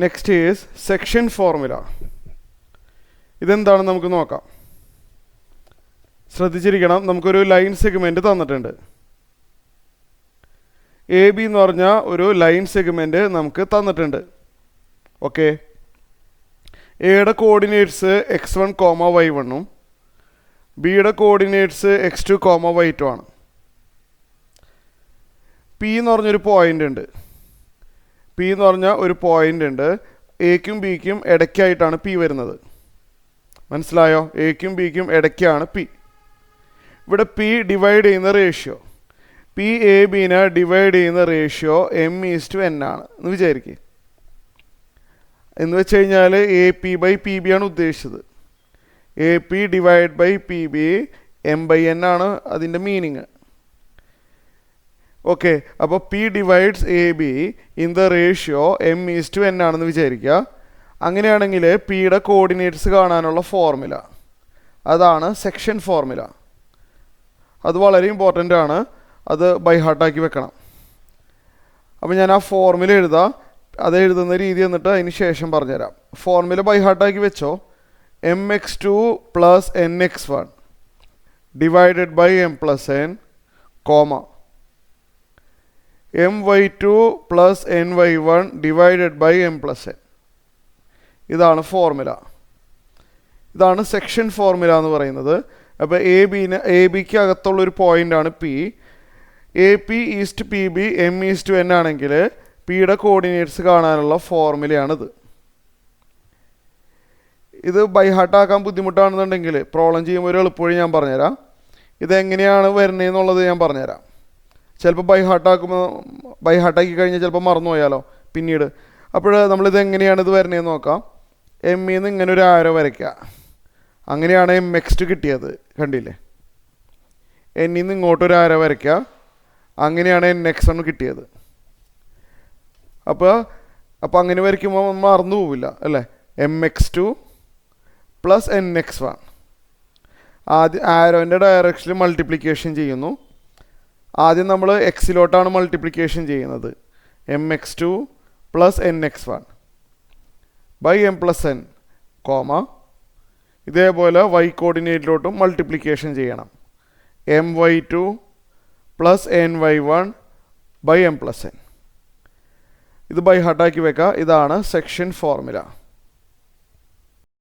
Next is section formula. ഇതെന്താണെന്ന് നമുക്ക് നോക്കാം. ശ്രദ്ധിച്ചിരിക്കണം, നമുക്കൊരു ലൈൻ സെഗ്മെൻറ്റ് തന്നിട്ടുണ്ട്. എ ബി എന്ന് പറഞ്ഞ ഒരു ലൈൻ സെഗ്മെൻറ്റ് നമുക്ക് തന്നിട്ടുണ്ട്. ഓക്കെ, എയുടെ കോർഡിനേറ്റ്സ് x1, y1 ബിയുടെ കോർഡിനേറ്റ്സ് x2, y2 ആണ്. പി എന്ന് പറഞ്ഞൊരു പോയിൻ്റ് ഉണ്ട്. എക്കും ബിക്കും ഇടയ്ക്കായിട്ടാണ് പി വരുന്നത്. മനസ്സിലായോ? എക്കും ബിക്കും ഇടയ്ക്കാണ് പി. ഇവിടെ പി ഡിവൈഡ് ചെയ്യുന്ന റേഷ്യോ, പി എ ബിനെ ഡിവൈഡ് ചെയ്യുന്ന റേഷ്യോ m:n ആണ് എന്ന് വിചാരിക്കുക. എന്ന് വെച്ച് കഴിഞ്ഞാൽ A P by P B ആണ് ഉദ്ദേശിച്ചത്. A P divide by P B m/n ആണ് അതിൻ്റെ മീനിങ്. ഓക്കെ, അപ്പോൾ P divides A B in the ratio m:n ആണെന്ന് വിചാരിക്കുക. അങ്ങനെയാണെങ്കിൽ പിയുടെ കോർഡിനേറ്റ്സ് കാണാനുള്ള ഫോർമുല, അതാണ് സെക്ഷൻ ഫോർമുല. അത് വളരെ ഇമ്പോർട്ടൻ്റ് ആണ്, അത് ബൈ ഹാർട്ടാക്കി വെക്കണം. അപ്പോൾ ഞാൻ ആ ഫോർമുല എഴുതാം. അത് എഴുതുന്ന രീതി എന്നിട്ട് അതിന് ശേഷം പറഞ്ഞുതരാം. ഫോർമുല ബൈ ഹാർട്ടാക്കി വെച്ചോ. mx2 plus nx1 divided by m+n, my2 plus ny1 divided by m+n. ഇതാണ് ഫോർമുല. ഇതാണ് സെക്ഷൻ ഫോർമുല എന്ന് പറയുന്നത്. അപ്പോൾ എ ബിക്ക് അകത്തുള്ളൊരു പോയിൻ്റാണ് P. A P east P B m:n ആണെങ്കിൽ പിയുടെ കോർഡിനേറ്റ്സ് കാണാനുള്ള ഫോർമുലയാണിത്. ഇത് ബൈ ഹാർട്ടാക്കാൻ ബുദ്ധിമുട്ടാണെന്നുണ്ടെങ്കിൽ പ്രോബ്ലം ചെയ്യുമ്പോൾ ഒരു എളുപ്പവഴി ഞാൻ പറഞ്ഞുതരാം. ഇതെങ്ങനെയാണ് വരുന്നതെന്നുള്ളത് ഞാൻ പറഞ്ഞുതരാം. ചിലപ്പോൾ ബൈ ഹാർട്ടാക്കി കഴിഞ്ഞാൽ ചിലപ്പോൾ മറന്നു പോയാലോ പിന്നീട്. അപ്പോൾ നമ്മളിത് എങ്ങനെയാണ് ഇത് വരുന്നതെന്ന് നോക്കാം. എമ്മിന്ന് ഇങ്ങനെ ഒരു ആരോ വരയ്ക്കുക. അങ്ങനെയാണ് mx2 കിട്ടിയത്, കണ്ടില്ലേ? എന്നിന്ന് ഇങ്ങോട്ടൊരു ആരോ വരയ്ക്കുക. അങ്ങനെയാണ് nx1 കിട്ടിയത്. അപ്പോൾ അങ്ങനെ വരയ്ക്കുമ്പോൾ മറന്നു പോവില്ല അല്ലേ? mx2 plus nx1. ആദ്യം ആരോൻ്റെ ഡയറക്ഷനിൽ മൾട്ടിപ്ലിക്കേഷൻ ചെയ്യുന്നു. ആദ്യം നമ്മൾ എക്സിലോട്ടാണ് മൾട്ടിപ്ലിക്കേഷൻ ചെയ്യുന്നത്. mx2 plus nx1 by m+n, ഇതേപോലെ y കോർഡിനേറ്റിലോട്ടും മൾട്ടിപ്ലിക്കേഷൻ ചെയ്യണം. my2 plus ny1 by m+n. ഇത് ബൈ ഹാർട്ടാക്കി വെക്കുക. ഇതാണ് സെക്ഷൻ ഫോർമുല.